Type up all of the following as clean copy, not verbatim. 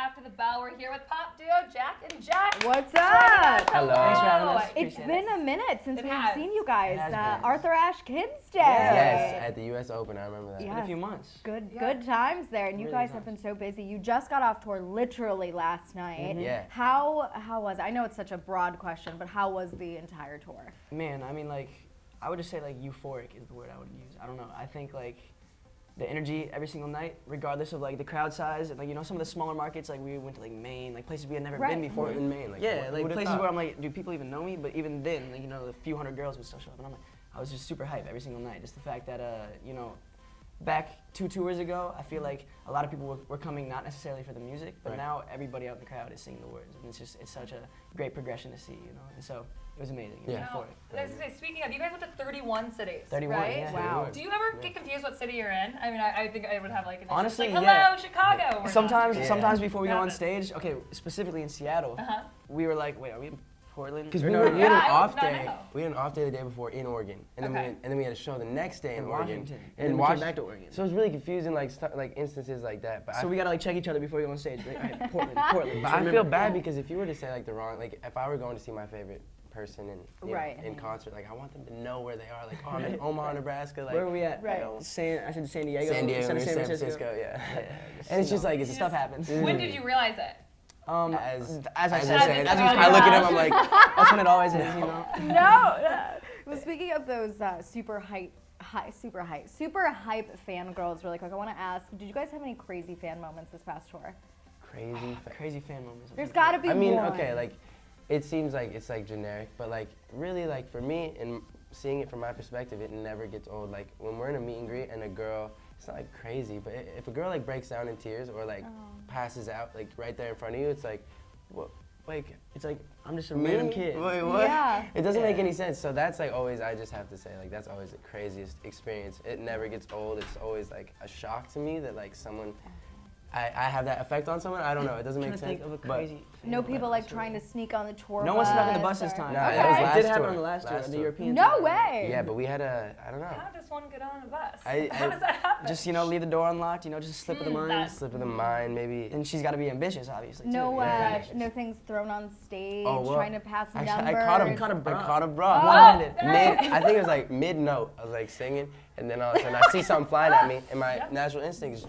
After the Bell. We're here with pop duo Jack and Jack. What's up? Hello. Thanks for having us. It's been a minute since It we've has. seen you guys. It has been. Arthur Ashe Kids Day. Yes, at the U.S. Open, I remember that. Yeah. In a few months. Good times there, and you Really guys nice. have been so busy. You just got off tour literally last night. Yeah. How was it? I know it's such a broad question, but how was the entire tour? Man, I mean, like, I would just say, like, euphoric is the word I would use. I don't know. I think, like, the energy every single night, regardless of, like, the crowd size. And, like, you know, some of the smaller markets, like, we went to, like, Maine, like, places we had never Right. been before. Portland, Maine. Like, Yeah, who like, would've places thought? where I'm like, do people even know me? But even then, like, you know, a few hundred girls would still show up. And I'm like, I was just super hyped every single night. Just the fact that, you know, back 2 tours ago, I feel like a lot of people were coming not necessarily for the music, but Right. now everybody out in the crowd is singing the words. And it's such a great progression to see, you know? And so it was amazing. It was Yeah. euphoric. I was gonna say, speaking of, you guys went to 31 cities, 31, right? yeah. Wow. Do you ever get confused what city you're in? I mean, I think I would have like an issue. Honestly, like, hello, yeah. Chicago. We're Sometimes, not. sometimes before we go on Yeah. stage, okay, specifically in Seattle, Uh-huh. we were like, wait, are we in Portland? Because Or we no, had no, an I would off not day. know. We had an off day the day before in Oregon, and then Okay. and then we had a show the next day in, in Oregon. Washington. In And then we came Washington. back to Oregon. So it was really confusing, like like instances like that. But So I, we gotta like check each other before we go on stage. Like, all right, Portland, Portland. but So I feel remember- bad because if you were to say like the wrong, like if I were going to see my favorite person in you know, Right. in concert, like I want them to know where they are. Like oh, I'm in Omaha, Nebraska. Like Where were we at? Right. I said San Diego. San Diego, instead or of San Francisco. Yeah. Just, And it's you just know, like it's stuff happens. When did you realize it? As I I said, said, as you I look at him, I'm like, that's when it always is, you know. No. Well, speaking of those super hype fangirls, really quick, I want to ask, did you guys have any crazy fan moments this past tour? Crazy fan moments. There's got to be I mean, one. okay, like it seems like it's like generic, but like really like for me and seeing it from my perspective, it never gets old. Like when we're in a meet and greet and a girl, it's not like crazy, but if a girl like breaks down in tears or like passes out like right there in front of you, it's like, what, like It's like I'm just a me? random kid. Wait, what? Yeah. It doesn't make Yeah. any sense. So that's like always, I just have to say, like that's always the craziest experience. It never gets old. It's always like a shock to me that like someone, I have that effect on someone. I don't know. It doesn't I'm make trying to sense. think of a but- crazy. fan No moment. people like trying to sneak on the tour No bus. one snuck on the bus this or- time. No, Okay. that was It last did happen tour. on the last tour, Last the tour. European No tour. way. Yeah, but we had I don't know. How does one get on a bus? I- How does that happen? Just, you know, leave the door unlocked, you know, just a slip of the mind. that's- Slip of the mind, maybe. And she's got to be ambitious, obviously. No, too. Yeah. no things thrown on stage, Oh, well, trying to pass Actually, numbers. I caught him. Caught a bra. I caught a bra. Oh, One-handed. I think it was like mid note. I was like singing, and then all of a sudden I see something flying at me, and my Yep. natural instinct is,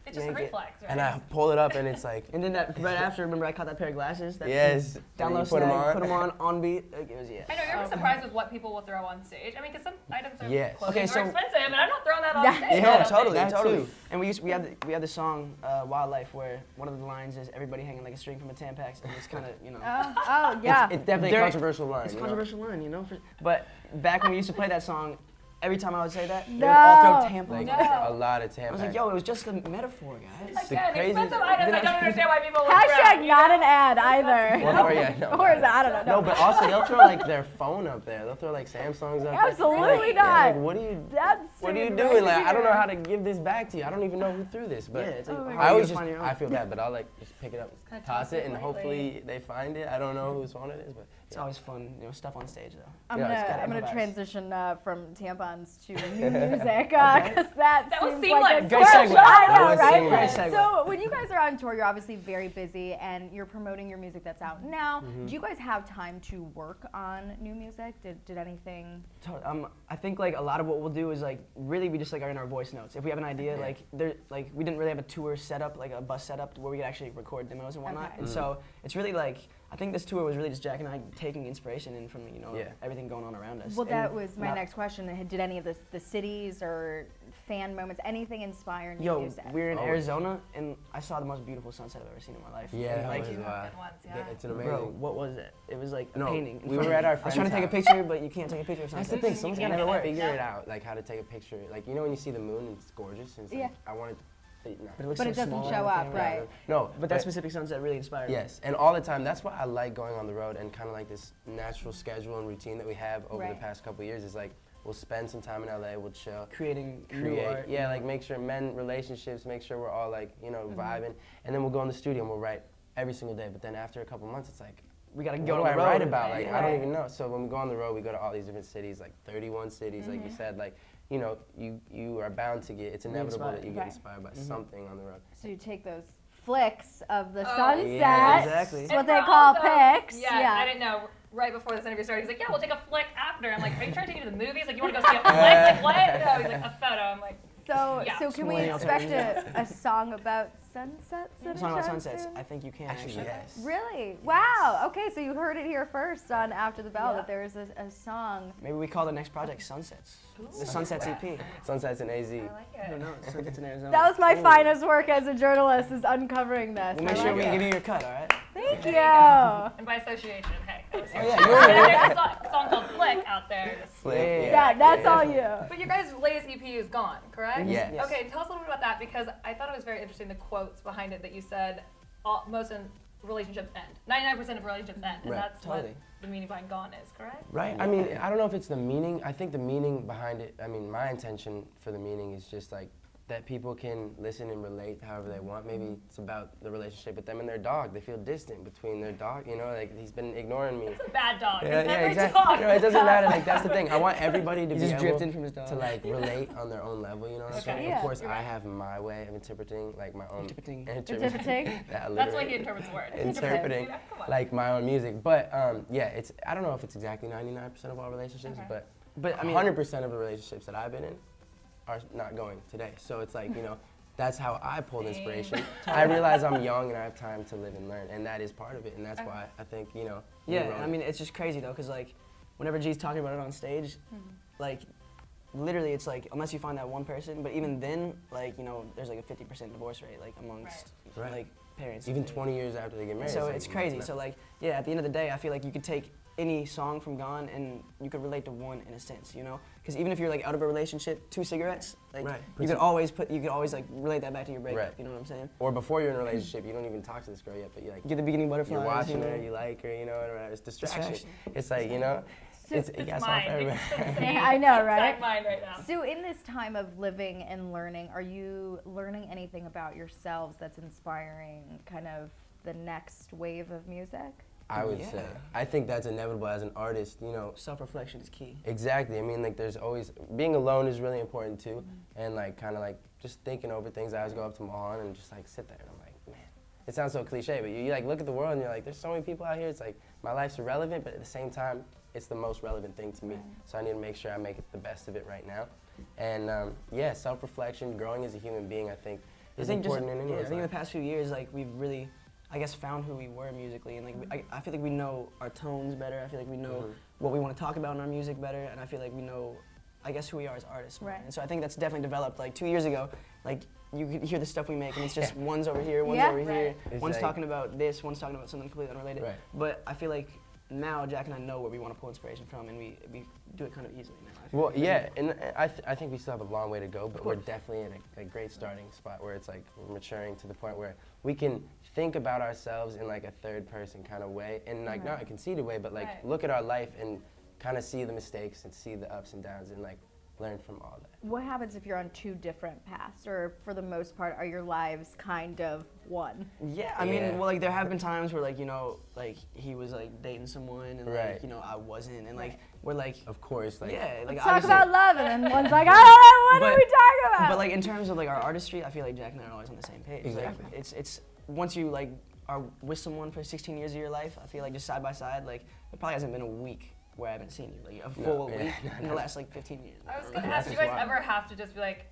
It's just a yank it. reflex, right? and I pull it up, and it's like, And then that right after, remember I caught that pair of glasses? That yes. Down and low you put 'em snag, on. put them on beat. Like, it was, yeah. I know, you're ever surprised with what people will throw on stage. I mean, because some items are Yes. clothing Okay, so- are expensive, and I'm not throwing that on Yeah. stage. No, I don't totally, That totally. too. And we had the song Wildlife where one of the lines is everybody hanging like a string from a Tampax, and it's kind of, you know. Oh, yeah. It's definitely There- a controversial line. It's a you know? controversial line, you know. But back when we used to play that song, every time I would say that, they would No. all throw Tampax. Like No. a lot of Tampax. I was like, yo, it was just a metaphor, guys. Again, crazy- expensive items, I don't understand why people would Hashtag throw. not an ad either. Well, or yeah, no. Or is that, I don't know. No, but also they'll throw like their phone up there. They'll throw like Samsungs up there. Absolutely Like, not. Like, what are you? That's What are you right doing? Like, I don't know here. how to give this back to you. I don't even know who threw this. But Yeah, it's like, Oh my how God. I are you always gonna just, find your own? I feel bad, but I'll like just pick it up, kinda toss it, and lightly. hopefully they find it. I don't know whose phone it is, but It's always fun, you know, stuff on stage though. I'm Yeah, it's gonna gotta I'm gonna improvise. transition from tampons to new music because that That was seems seamless. like a Great segue. I know, That was right? seamless. Great segue. So when you guys are on tour, you're obviously very busy and you're promoting your music that's out now. Mm-hmm. Do you guys have time to work on new music? Did anything? I think like a lot of what we'll do is like really we just like are in our voice notes. If we have an idea, like we didn't really have a tour setup, like a bus setup where we could actually record demos and whatnot. Okay. And so it's really like I think this tour was really just Jack and I taking inspiration in from Yeah. everything going on around us. Well, And that was my not- next question. Did any of the cities or fan moments, anything inspire new Yo, music? we were in Always. Arizona and I saw the most beautiful sunset I've ever seen in my life. yeah, And, that like, was You have wild. good ones, yeah. It's an amazing. bro, what was it? It was like a No, painting. in we front were of at me. our I was trying to friend's take a house. picture, but you can't take a picture of That's sunset. the thing. Someone's Yeah, gotta never work. figure it out, like how to take a picture. Like you know when you see the moon, and it's gorgeous. And it's like, Yeah. I wanted. No. But, looks But so it doesn't small show on up, camera. right? No, But that specific sunset really inspired me. Yes, and all the time. That's why I like going on the road and kind of like this natural schedule and routine that we have over the Right. past couple of years. Is like we'll spend some time in LA, we'll chill, Creating new create, art. yeah, like make sure relationships, make sure we're all like vibing, and then we'll go in the studio and we'll write every single day. But then after a couple months, it's like we gotta what go do on I the road. write about? Like I don't Right. even know. So when we go on the road, we go to all these different cities, like 31 cities, like you said, like. You know, you are bound to get. It's inevitable that you get Right. inspired by something on the road. So you take those flicks of the Oh, sunset. yeah, exactly. It's And what they for call all those- pics. Yes, Yeah. I didn't know. Right before this interview started, he's like, "Yeah, we'll take a flick after." I'm like, "Are you trying to take me to the movies? Like, you want to go see a flick? Like, what?" No, he's like, "A photo." I'm like, So, Yeah. so can we Millennial expect term. a song about sunsets? Song about sunsets. I think you can Actually, actually. yes. Really? Wow. Okay, so you heard it here first on After the Bell Yeah. that there is a song. Maybe we call the next project Sunsets. The Sunsets EP. Sunsets in AZ. I like I don't it. know. Sunsets in Arizona. That was my Ooh. finest work as a journalist, is uncovering this. We'll make I sure like we it. give you your cut, all right? Thank There you. you go. And by association, hey, I was here. Oh, yeah, too. you were there. There's a song called "Flick" out there. Flick, Yeah, that's all you. But your guys' latest EP is gone, correct? Yes. Yes. Okay, tell us a little bit about that because I thought it was very interesting the quotes behind it that you said most relationships end. 99% of relationships end, and Right, that's totally. what the meaning behind "gone" is, correct? Right. I mean, I don't know if it's the meaning. I think the meaning behind it, I mean, my intention for the meaning is just like that people can listen and relate however they want. Maybe it's about the relationship with them and their dog. They feel distant between their dog, you know, like he's been ignoring me. It's a bad dog. Yeah, It's yeah, every exactly. dog. You know, it doesn't matter. Like that's the thing. I want everybody to He be just able drifting from his dog. to like relate on their own level. You know what I'm Okay. saying? Yeah. Of course, You're I right. have my way of interpreting, like my own Interpreting. Interpreting? that That's why alliterate. he interprets words. Interpreting, Yeah, come on. like my own music. But yeah, it's I don't know if it's exactly 99% of all relationships, Okay. but But I mean, 100% of the relationships that I've been in are not going today. So it's like, you know, that's how I pulled Same. inspiration. I realize I'm young and I have time to live and learn, and that is part of it. And that's Okay. why I think, you know. we yeah, wrote I it. mean, it's just crazy though, because like, whenever G's talking about it on stage, like, literally it's like, unless you find that one person, but even then, like, you know, there's like a 50% divorce rate, like, amongst, Right. like, parents. Even 20 years after they get married. So like, it's crazy. not- So like, yeah, at the end of the day, I feel like you could take any song from Gone and you could relate to one in a sense, you know? Because even if you're like out of a relationship, 2 cigarettes, like Right. you could always like relate that back to your breakup. Right. You know what I'm saying? Or before you're in a relationship, you don't even talk to this girl yet, but you like, You get the beginning butterflies. you're watching you know? her, you like her, you know, and whatever. It's distraction. Distraction. It's like, you know, it It's gets off mine. everybody. It's the Yeah, I know, right? exact mine right now. So in this time of living and learning, are you learning anything about yourselves that's inspiring kind of the next wave of music? I would Yeah. say. I think that's inevitable as an artist, you know. Self-reflection is key. Exactly. I mean, like, there's always being alone is really important too, and like, kind of like just thinking over things. I always go up to Mahan and just like sit there, and I'm like, man, it sounds so cliche, but you like look at the world and you're like, there's so many people out here. It's like my life's irrelevant, but at the same time, it's the most relevant thing to me. So I need to make sure I make it the best of it right now. And yeah, self-reflection, growing as a human being, I think, is important in I anyone's think in the life. past few years, like we've really, I guess, found who we were musically, and like I feel like we know our tones better. I feel like we know what we want to talk about in our music better, and I feel like we know, I guess, who we are as artists. more. Right. And so I think that's definitely developed. Like 2 years ago, like you could hear the stuff we make, and it's just one's over here, one's Yeah. over here, It's one's like- talking about this, one's talking about something completely unrelated. Right. But I feel like now Jack and I know where we want to pull inspiration from, and we do it kind of easily now. I feel Well, like. yeah, and I think we still have a long way to go, but we're course. definitely in a great starting spot where it's like we're maturing to the point where we can think about ourselves in like a third person kind of way, and like not a conceited way, but like Right. look at our life and kind of see the mistakes and see the ups and downs and like learn from all that. What happens if you're on 2 different paths, or for the most part, are your lives kind of one? Yeah, I mean, Yeah. well, like there have been times where, like, you know, like he was like dating someone, and Right. like, you know, I wasn't, and like we're like, Of course, like yeah, like Let's talk obviously- about love, and then one's like, I don't know, what are But- we talking about? But like in terms of like our artistry, I feel like Jack and I are always on the same page. Exactly. Like, it's once you like are with someone for 16 years of your life, I feel like just side by side, like there probably hasn't been a week where I haven't seen you, like a full yeah, week no, in the last like 15 years. I was Or, gonna like, ask, do you just guys wild. ever have to just be like,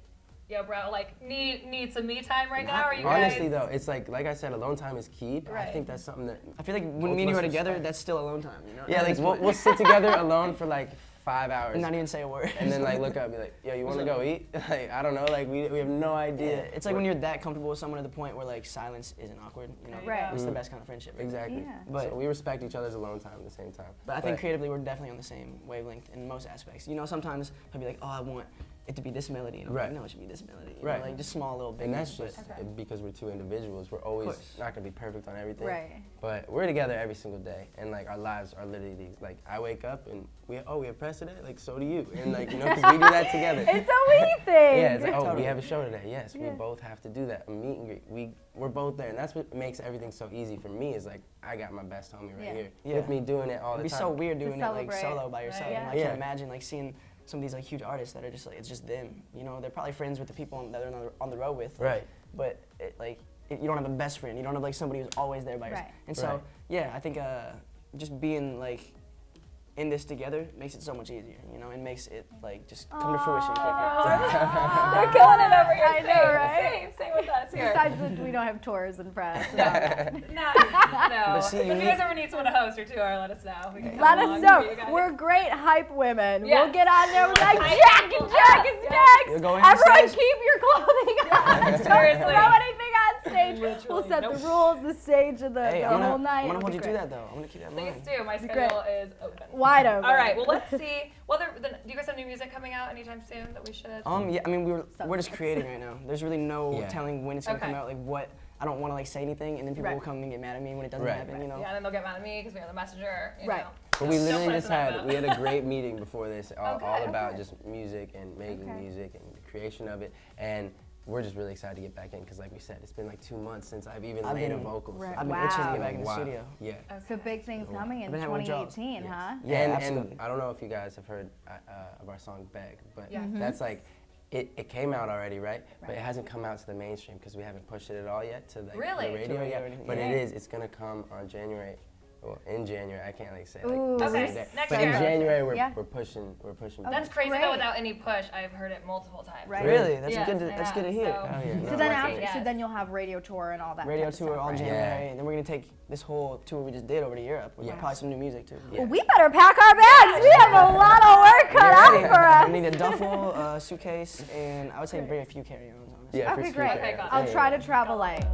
yo, bro, like need some me time right now? Not- Or are you honestly guys? though, it's like I said, alone time is key, but I Right. think that's something that I feel like when Both me and you of are us together, respect. that's still alone time, you know? yeah, At like this we'll, point. we'll sit together alone for like 5 hours. and not even say a word. And then like look up and be like, yo, you want to go eat? Like, I don't know, like we have no Yeah, idea. it's like when you're that comfortable with someone to the point where like silence isn't awkward, you know? There you Right. go. It's the best kind of friendship. really. Exactly. Yeah. But- So we respect each other's alone time at the same time. But I think creatively we're definitely on the same wavelength in most aspects. You know, sometimes I'll be like, oh, I want it to be this melody, and I'm Right. like, no, it should be this melody. You Right. know, like just small little bits. And that's just Okay. because we're 2 individuals. We're always course. not gonna be perfect on everything. Right. But we're together every single day, and like our lives are literally these. Like I wake up and we have press today. Like so do you, and like you know, because we do that together. It's a we thing. Yeah, it's like, oh, we Totally. have a show today. Yes, Yeah. we both have to do that. A meet and greet. We're both there, and that's what makes everything so easy for me. Is like I got my best homie right Yeah. here Yeah. with me doing it all It'd the be time. so weird To doing it like celebrate. solo by yourself. Right. You know, I Yeah. can't imagine like seeing some of these like huge artists that are just like it's just them. You know, they're probably friends with the people that they're on the road with. Right. But it, like you don't have a best friend. You don't have like somebody who's always there by your side. Right. And so Right. yeah, I think just being like in this together makes it so much easier, you know, and makes it like just come to fruition quicker. They're killing it over here. I know, right? Same with us here. Besides that we don't have tours and press. No. But see, If you you need- guys ever need someone to host or tour, let us know. We can come Let us along know. for you guys. We're great hype women. Yes. We'll get on there. We're like, Hype Jack people. and Jack is next. You're going on Everyone stage? keep your clothing on. Don't Seriously. throw anything on stage. We'll Literally. set Nope. the rules, the stage, and the, Hey, the I'm whole gonna, night. I'm gonna It'll hold be you to great. that though. I'm gonna keep that in Please mind. do. My Great. schedule is open. Wide open. All right. Well, let's see. Well, do you guys have new music coming out anytime soon that we should? Yeah, I mean So we're just creating right now. There's really no Yeah. telling when it's gonna Okay. come out. Like what, I don't want to like say anything, and then people Right. will come and get mad at me when it doesn't Right. happen. You know. Yeah, and then they'll get mad at me because we are the messenger. You Right. know. But we Don't literally put us just in that had boat. we had a great meeting before this, all Okay. about just music and making Okay. music and the creation of it, and we're just really excited to get back in because, like we said, it's been like 2 months since I've even I've laid a been- vocal. Right. so I've been Wow. itching to it's get back been in the wild. studio. Yeah. So big things coming in I've been having withdrawals. 2018, huh? Yeah, and absolutely. I don't know if you guys have heard of our song "Beg," but Yeah. that's like it came out already, right? But Right. it hasn't come out to the mainstream because we haven't pushed it at all yet to like, Really? the radio To radio yet. or anything, But yeah. it is. It's gonna come on January. Well, in January, I can't like say Ooh. like this Okay, is the day. next But year. in January, we're Yeah. pushing. We're pushing. That's back. crazy Great. though. Without any push, I've heard it multiple times. Right. Really? That's Yes, good. To, I that's good to have, hear. so- Oh, yeah, So no, then, that's after, it. Yes. so then you'll have radio tour and all that. Radio kind of tour stuff, all right? January, Yeah. and then we're gonna take this whole tour we just did over to Europe with Yes. probably some new music too. Yeah. Well, we better pack our bags. We have a lot of work cut out Ready? for us. We need a duffel, a suitcase, and I would say bring a few carry-ons. Honestly. Yeah, for Okay, sure. great. Okay, got it. I'll Yeah, try yeah. to travel light.